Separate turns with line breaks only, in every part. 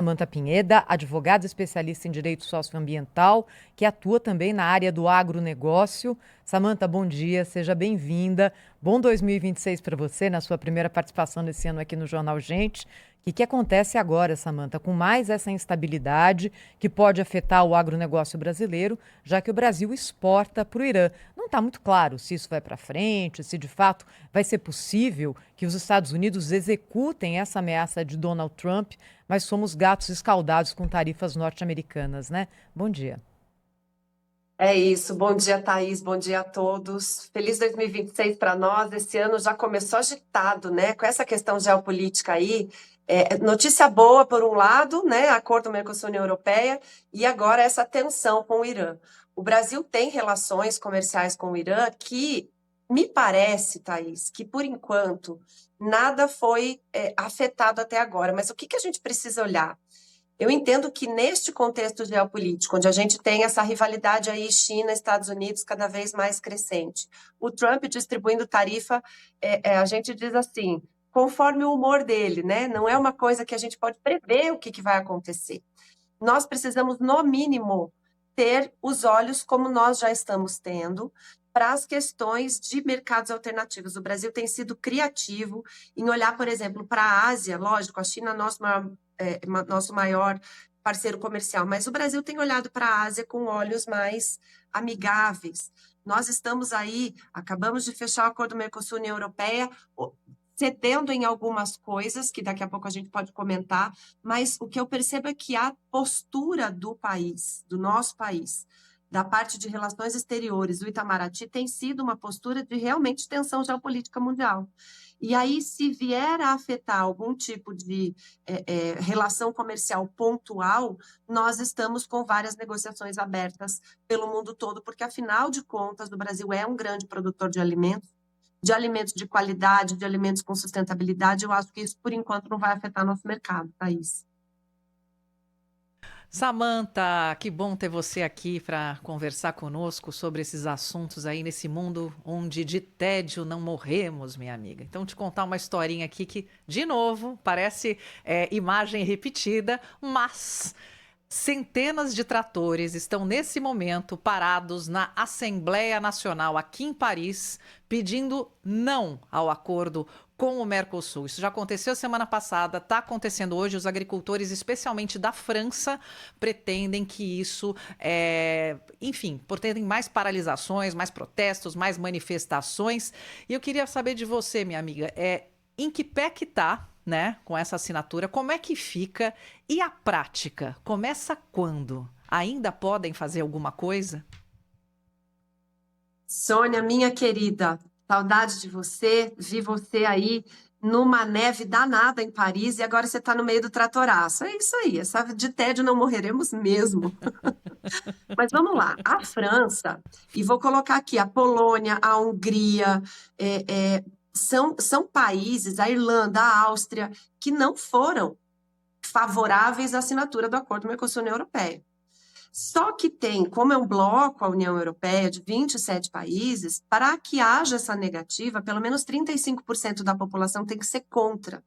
Samanta Pinheda, advogada especialista em direito socioambiental, que atua também na área do agronegócio. Samanta, bom dia, seja bem-vinda. Bom 2026 para você, na sua primeira participação desse ano aqui no Jornal Gente. O que acontece agora, Samanta, com mais essa instabilidade que pode afetar o agronegócio brasileiro, já que o Brasil exporta para o Irã? Não está muito claro se isso vai para frente, se de fato vai ser possível que os Estados Unidos executem essa ameaça de Donald Trump, mas somos gatos escaldados com tarifas norte-americanas, né? Bom dia.
É isso. Bom dia, Thaís. Bom dia a todos. Feliz 2026 para nós. Esse ano já começou agitado, né? Com essa questão geopolítica aí. Notícia boa, por um lado, né? Acordo Mercosul-União Europeia, e agora essa tensão com o Irã. O Brasil tem relações comerciais com o Irã que me parece, Thaís, que por enquanto nada foi afetado até agora. Mas o que a gente precisa olhar? Eu entendo que neste contexto geopolítico, onde a gente tem essa rivalidade aí China, Estados Unidos cada vez mais crescente, o Trump distribuindo tarifa, a gente diz assim, conforme o humor dele, né? Não é uma coisa que a gente pode prever o que vai acontecer. Nós precisamos, no mínimo, ter os olhos como nós já estamos tendo para as questões de mercados alternativos. O Brasil tem sido criativo em olhar, por exemplo, para a Ásia. Lógico, a China é nosso maior parceiro comercial, mas o Brasil tem olhado para a Ásia com olhos mais amigáveis. Nós estamos aí, acabamos de fechar o acordo Mercosul-União Europeia, cedendo em algumas coisas, que daqui a pouco a gente pode comentar, mas o que eu percebo é que a postura do país, do nosso país, da parte de relações exteriores do Itamaraty, tem sido uma postura de realmente tensão geopolítica mundial. E aí, se vier a afetar algum tipo de relação comercial pontual, nós estamos com várias negociações abertas pelo mundo todo, porque, afinal de contas, o Brasil é um grande produtor de alimentos de qualidade, de alimentos com sustentabilidade. Eu acho que isso, por enquanto, não vai afetar nosso mercado, Thaís.
Samanta, que bom ter você aqui para conversar conosco sobre esses assuntos aí nesse mundo onde de tédio não morremos, minha amiga. Então, te contar uma historinha aqui que, de novo, parece imagem repetida, mas centenas de tratores estão nesse momento parados na Assembleia Nacional aqui em Paris, pedindo não ao acordo com o Mercosul. Isso já aconteceu semana passada, está acontecendo hoje. Os agricultores, especialmente da França, pretendem que isso, enfim, pretendem mais paralisações, mais protestos, mais manifestações. E eu queria saber de você, minha amiga, em que pé que está, né, com essa assinatura, como é que fica e a prática? Começa quando? Ainda podem fazer alguma coisa?
Sônia, minha querida, saudade de você, vi você aí numa neve danada em Paris e agora você está no meio do tratoraço. É isso aí, essa de tédio não morreremos mesmo. Mas vamos lá, a França, e vou colocar aqui a Polônia, a Hungria, são países, a Irlanda, a Áustria, que não foram favoráveis à assinatura do acordo Mercosul-União Europeia. Só que tem, como é um bloco, a União Europeia, de 27 países, para que haja essa negativa, pelo menos 35% da população tem que ser contra.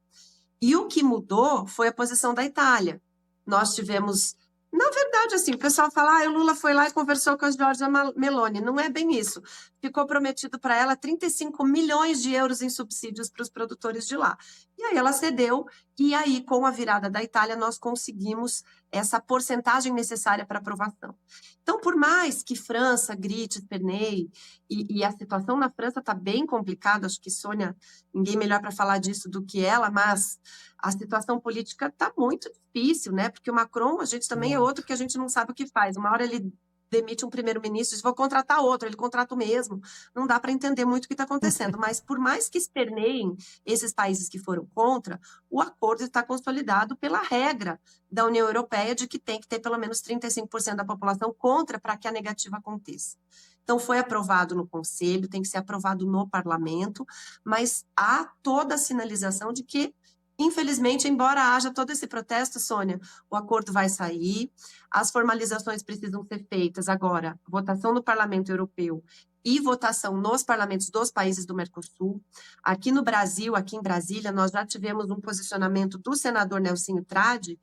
E o que mudou foi a posição da Itália. Nós tivemos, na verdade, assim, o pessoal fala, o Lula foi lá e conversou com a Giorgia Meloni. Não é bem isso. Ficou prometido para ela 35 milhões de euros em subsídios para os produtores de lá. E aí ela cedeu, e aí, com a virada da Itália, nós conseguimos essa porcentagem necessária para aprovação. Então, por mais que França grite, esperneie, e a situação na França está bem complicada, acho que Sônia, ninguém melhor para falar disso do que ela, mas a situação política está muito difícil, né? Porque o Macron, a gente também é outro que a gente não sabe o que faz. Uma hora ele demite um primeiro-ministro, diz, vou contratar outro, ele contrata o mesmo. Não dá para entender muito o que está acontecendo. Mas por mais que esperneiem esses países que foram contra, o acordo está consolidado pela regra da União Europeia de que tem que ter pelo menos 35% da população contra para que a negativa aconteça. Então, foi aprovado no Conselho, tem que ser aprovado no Parlamento, mas há toda a sinalização de que, infelizmente, embora haja todo esse protesto, Sônia, o acordo vai sair, as formalizações precisam ser feitas agora, votação no Parlamento Europeu e votação nos parlamentos dos países do Mercosul. Aqui no Brasil, aqui em Brasília, nós já tivemos um posicionamento do senador Nelsinho Tradi,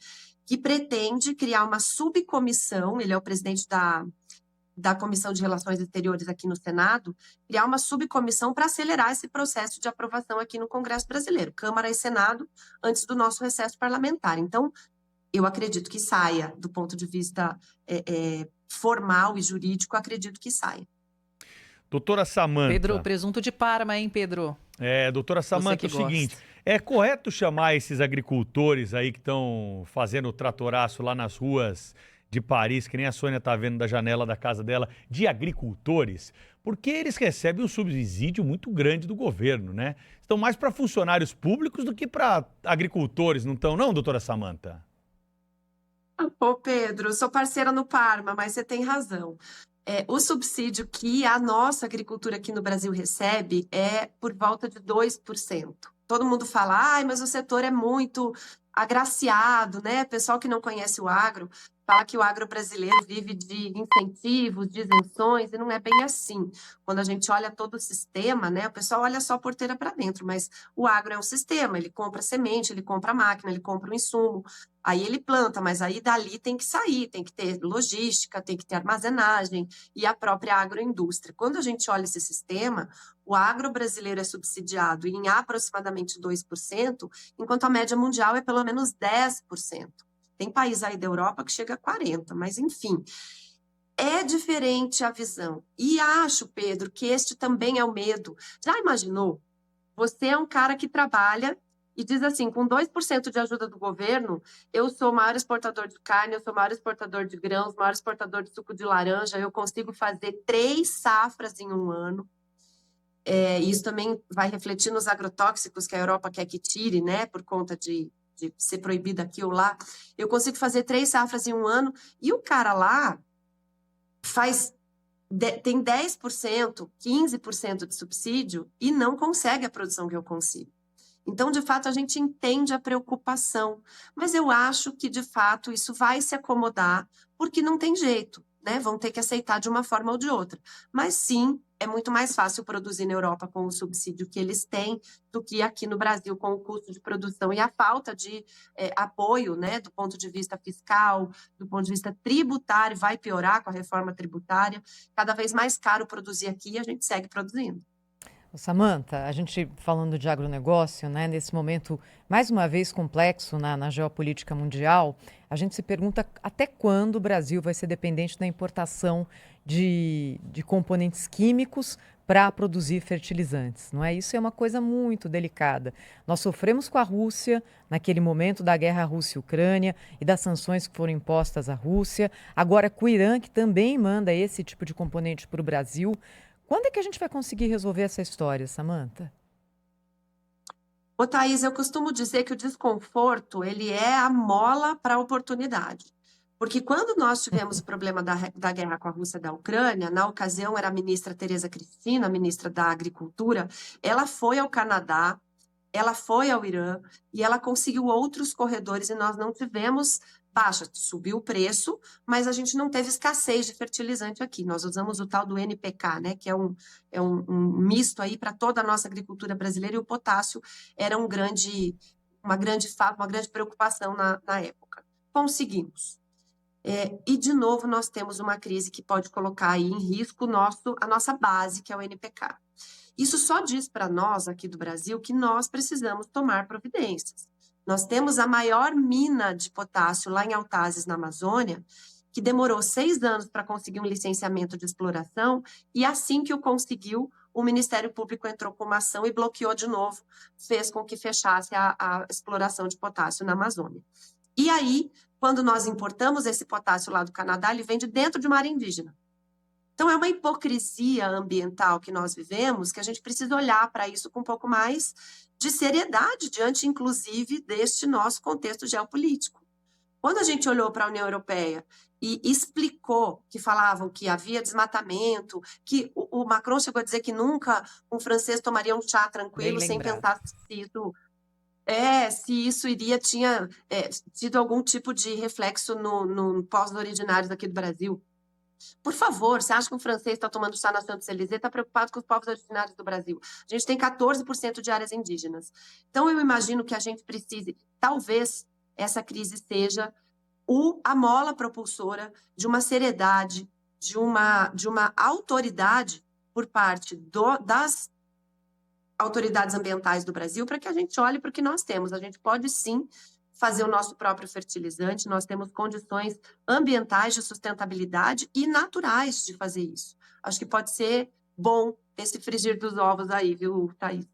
que pretende criar uma subcomissão, ele é o presidente da Comissão de Relações Exteriores aqui no Senado, criar uma subcomissão para acelerar esse processo de aprovação aqui no Congresso Brasileiro, Câmara e Senado, antes do nosso recesso parlamentar. Então, eu acredito que saia, do ponto de vista formal e jurídico, acredito que saia.
Doutora Samantha.
Pedro, presunto de Parma, hein, Pedro?
Doutora Samantha, é o seguinte, é correto chamar esses agricultores aí que estão fazendo o tratoraço lá nas ruas de Paris, que nem a Sônia está vendo da janela da casa dela, de agricultores? Porque eles recebem um subsídio muito grande do governo, né? Estão mais para funcionários públicos do que para agricultores, não estão, não, doutora Samantha?
Pô, Pedro, sou parceira no Parma, mas você tem razão. O subsídio que a nossa agricultura aqui no Brasil recebe é por volta de 2%. Todo mundo fala, mas o setor é muito agraciado, né? Pessoal que não conhece o agro fala que o agro brasileiro vive de incentivos, de isenções, e não é bem assim. Quando a gente olha todo o sistema, né? O pessoal olha só a porteira para dentro, mas o agro é um sistema, ele compra semente, ele compra máquina, ele compra o insumo, aí ele planta, mas aí dali tem que sair, tem que ter logística, tem que ter armazenagem e a própria agroindústria. Quando a gente olha esse sistema, o agro brasileiro é subsidiado em aproximadamente 2%, enquanto a média mundial é pelo menos 10%. Tem país aí da Europa que chega a 40%, mas enfim, é diferente a visão. E acho, Pedro, que este também é o medo. Já imaginou? Você é um cara que trabalha e diz assim, com 2% de ajuda do governo, eu sou o maior exportador de carne, eu sou o maior exportador de grãos, o maior exportador de suco de laranja, eu consigo fazer 3 safras em um ano. Isso também vai refletir nos agrotóxicos que a Europa quer que tire, né, por conta de ser proibido aqui ou lá. Eu consigo fazer 3 safras em um ano, e o cara lá tem 10%, 15% de subsídio e não consegue a produção que eu consigo. Então, de fato, a gente entende a preocupação, mas eu acho que, de fato, isso vai se acomodar, porque não tem jeito, né? Vão ter que aceitar de uma forma ou de outra. Mas, sim, é muito mais fácil produzir na Europa com o subsídio que eles têm do que aqui no Brasil com o custo de produção e a falta de apoio, né, do ponto de vista fiscal, do ponto de vista tributário, vai piorar com a reforma tributária. Cada vez mais caro produzir aqui e a gente segue produzindo.
Samantha, a gente falando de agronegócio, né, nesse momento, mais uma vez complexo na geopolítica mundial, a gente se pergunta até quando o Brasil vai ser dependente da importação de componentes químicos para produzir fertilizantes, não é? Isso é uma coisa muito delicada. Nós sofremos com a Rússia naquele momento da guerra Rússia-Ucrânia e das sanções que foram impostas à Rússia, agora com o Irã, que também manda esse tipo de componente para o Brasil. Quando é que a gente vai conseguir resolver essa história, Samantha?
Ô, Thaís, eu costumo dizer que o desconforto, ele é a mola para a oportunidade. Porque quando nós tivemos o problema da guerra com a Rússia e da Ucrânia, na ocasião era a ministra Tereza Cristina, a ministra da Agricultura, ela foi ao Canadá, ela foi ao Irã e ela conseguiu outros corredores e nós não tivemos baixa, subiu o preço, mas a gente não teve escassez de fertilizante aqui. Nós usamos o tal do NPK, né, que é um misto aí para toda a nossa agricultura brasileira, e o potássio era uma grande preocupação na época. Conseguimos. E, de novo, nós temos uma crise que pode colocar aí em risco a nossa base, que é o NPK. Isso só diz para nós, aqui do Brasil, que nós precisamos tomar providências. Nós temos a maior mina de potássio lá em Altazes, na Amazônia, que demorou 6 anos para conseguir um licenciamento de exploração, e assim que o conseguiu, o Ministério Público entrou com uma ação e bloqueou de novo, fez com que fechasse a exploração de potássio na Amazônia. E aí, quando nós importamos esse potássio lá do Canadá, ele vem de dentro de uma área indígena. Então, é uma hipocrisia ambiental que nós vivemos, que a gente precisa olhar para isso com um pouco mais de seriedade, diante, inclusive, deste nosso contexto geopolítico. Quando a gente olhou para a União Europeia e explicou que falavam que havia desmatamento, que o Macron chegou a dizer que nunca um francês tomaria um chá tranquilo sem pensar se isso tinha tido algum tipo de reflexo no povos originários aqui do Brasil. Por favor, você acha que um francês está tomando chá na Champs-Élysées está preocupado com os povos originários do Brasil? A gente tem 14% de áreas indígenas. Então, eu imagino que a gente precise, talvez essa crise seja a mola propulsora de uma seriedade, de uma autoridade por parte das autoridades ambientais do Brasil, para que a gente olhe para o que nós temos. A gente pode, sim, fazer o nosso próprio fertilizante, nós temos condições ambientais de sustentabilidade e naturais de fazer isso. Acho que pode ser bom esse frigir dos ovos aí, viu, Thaís?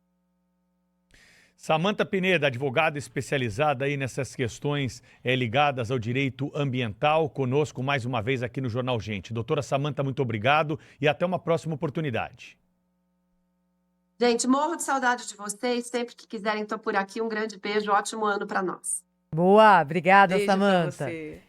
Samantha Pineda, advogada especializada aí nessas questões ligadas ao direito ambiental, conosco mais uma vez aqui no Jornal Gente. Doutora Samantha, muito obrigado e até uma próxima oportunidade.
Gente, morro de saudade de vocês. Sempre que quiserem, estou por aqui. Um grande beijo, ótimo ano para nós.
Boa, obrigada,
Beijo pra
Samantha.
você.